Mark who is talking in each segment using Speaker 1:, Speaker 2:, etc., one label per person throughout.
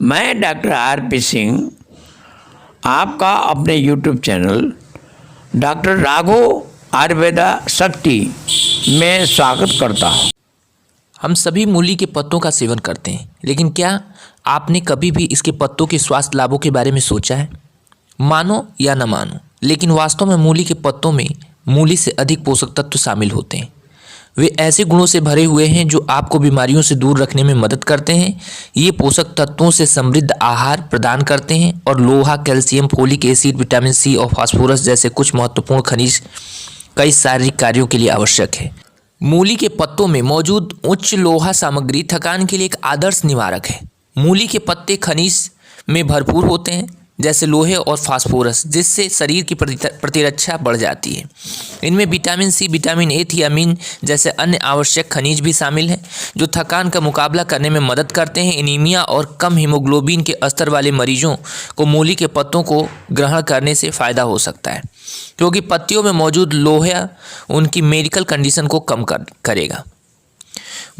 Speaker 1: मैं doctor RP. Singh आपका अपने YouTube channel doctor Raghav Ayurveda शक्ति में स्वागत करता हूँ।
Speaker 2: हम सभी मूली के पत्तों का सेवन करते हैं, लेकिन क्या आपने कभी भी इसके पत्तों के स्वास्थ्य लाभों के बारे में सोचा है? मानो या न मानो, लेकिन वास्तव में मूली के पत्तों में मूली से अधिक पोषक तत्व शामिल होते हैं। वे ऐसे गुणों से भरे हुए हैं जो आपको बीमारियों से दूर रखने में मदद करते हैं। ये पोषक तत्वों से समृद्ध आहार प्रदान करते हैं और लोहा, calcium, folic acid, vitamin C और फास्फोरस जैसे कुछ महत्वपूर्ण खनिज कई शारीरिक कार्यों के लिए आवश्यक है। मूली के पत्तों में मौजूद उच्च लोहा सामग्री थकान के लिए एक आदर्श निवारक है। मूली के पत्ते खनिज में भरपूर होते हैं, जैसे लोहे और फास्फोरस, जिससे शरीर की प्रतिरक्षा बढ़ जाती है। इनमें vitamin C, vitamin A, thiamine जैसे अन्य आवश्यक खनिज भी शामिल हैं, जो थकान का मुकाबला करने में मदद करते हैं। एनीमिया और कम हीमोग्लोबिन के स्तर वाले मरीजों को मूली के पत्तों को ग्रहण करने से फ़ायदा हो सकता है, क्योंकि पत्तियों में मौजूद लोहा उनकी मेडिकल कंडीशन को कम करेगा।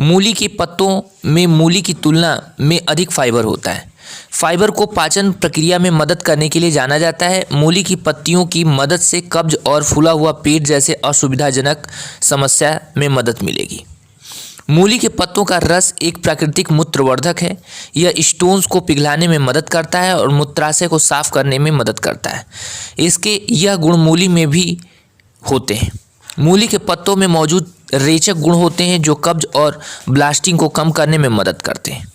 Speaker 2: मूली के पत्तों में मूली की तुलना में अधिक फाइबर होता है। फाइबर को पाचन प्रक्रिया में मदद करने के लिए जाना जाता है। मूली की पत्तियों की मदद से कब्ज और फूला हुआ पेट जैसे असुविधाजनक समस्या में मदद मिलेगी। मूली के पत्तों का रस एक प्राकृतिक मूत्रवर्धक है। यह स्टोन्स को पिघलाने में मदद करता है और मूत्राशय को साफ करने में मदद करता है। इसके यह गुण मूली में भी होते हैं। मूली के पत्तों में मौजूद रेचक गुण होते हैं जो कब्ज और ब्लास्टिंग को कम करने में मदद करते हैं।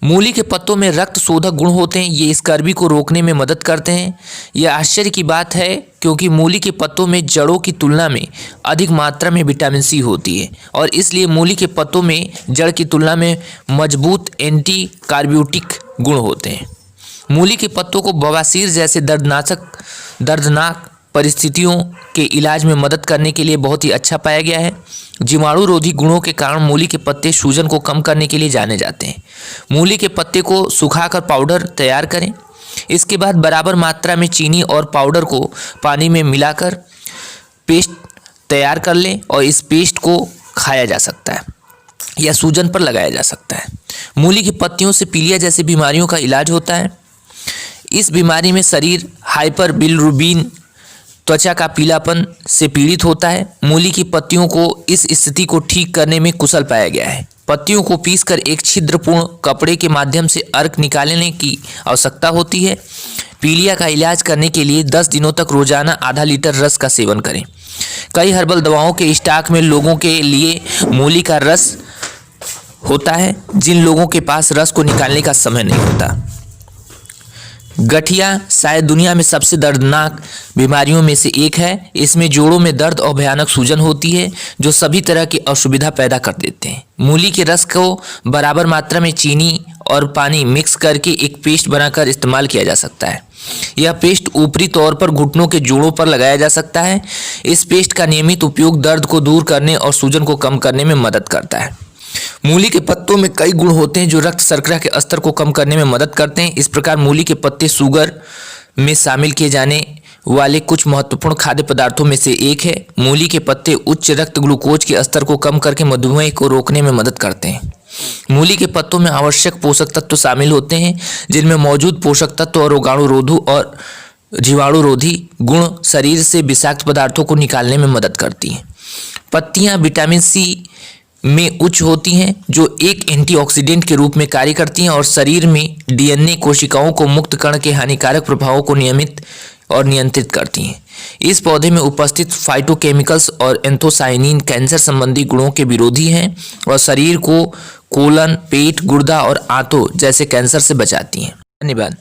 Speaker 2: मूली के पत्तों में रक्त शोधक गुण होते हैं। ये स्कर्वी को रोकने में मदद करते हैं। यह आश्चर्य की बात है, क्योंकि मूली के पत्तों में जड़ों की तुलना में अधिक मात्रा में विटामिन सी होती है और इसलिए मूली के पत्तों में जड़ की तुलना में मजबूत एंटी कार्ब्यूटिक गुण होते हैं। मूली के पत्तों को बवासीर जैसे दर्दनाक परिस्थितियों के इलाज में मदद करने के लिए बहुत ही अच्छा पाया गया है। जीवाणु रोधी गुणों के कारण मूली के पत्ते सूजन को कम करने के लिए जाने जाते हैं। मूली के पत्ते को सुखाकर पाउडर तैयार करें। इसके बाद बराबर मात्रा में चीनी और पाउडर को पानी में मिलाकर पेस्ट तैयार कर लें और इस पेस्ट को खाया जा सकता है या सूजन पर लगाया जा सकता है। मूली की पत्तियों से पीलिया जैसी बीमारियों का इलाज होता है। इस बीमारी में शरीर हाइपर बिलिरुबिन, त्वचा का पीलापन से पीड़ित होता है। मूली की पत्तियों को इस स्थिति को ठीक करने में कुशल पाया गया है। पत्तियों को पीसकर एक छिद्रपूर्ण कपड़े के माध्यम से अर्क निकालने की आवश्यकता होती है। पीलिया का इलाज करने के लिए 10 दिनों तक रोजाना आधा लीटर रस का सेवन करें। कई हर्बल दवाओं के स्टॉक में लोगों के लिए मूली का रस होता है, जिन लोगों के पास रस को निकालने का समय नहीं होता। गठिया शायद दुनिया में सबसे दर्दनाक बीमारियों में से एक है। इसमें जोड़ों में दर्द और भयानक सूजन होती है, जो सभी तरह की असुविधा पैदा कर देते हैं। मूली के रस को बराबर मात्रा में चीनी और पानी मिक्स करके एक पेस्ट बनाकर इस्तेमाल किया जा सकता है। यह पेस्ट ऊपरी तौर पर घुटनों के जोड़ों पर लगाया जा सकता है। इस पेस्ट का नियमित उपयोग दर्द को दूर करने और सूजन को कम करने में मदद करता है। मूली के पत्तों में कई गुण होते हैं जो रक्त शर्करा के स्तर को कम करने में मदद करते हैं। इस प्रकार मूली के पत्ते शुगर में शामिल किए जाने वाले कुछ महत्वपूर्ण खाद्य पदार्थों में से एक है। मूली के पत्ते उच्च रक्त ग्लूकोज के स्तर को कम करके मधुमेह को रोकने में मदद करते हैं। मूली के पत्तों में आवश्यक पोषक तत्व शामिल होते हैं, जिनमें मौजूद पोषक तत्व और रोगाणुरोधी और जीवाणुरोधी गुण शरीर से विषाक्त पदार्थों को निकालने में मदद करती हैं। पत्तियां विटामिन सी में उच्च होती हैं, जो एक एंटीऑक्सीडेंट के रूप में कार्य करती हैं और शरीर में डीएनए कोशिकाओं को मुक्त कण के हानिकारक प्रभावों को नियमित और नियंत्रित करती हैं। इस पौधे में उपस्थित फाइटोकेमिकल्स और एंथोसायनिन कैंसर संबंधी गुणों के विरोधी हैं और शरीर को कोलन, पेट, गुर्दा और आंतों जैसे कैंसर से बचाती हैं। धन्यवाद।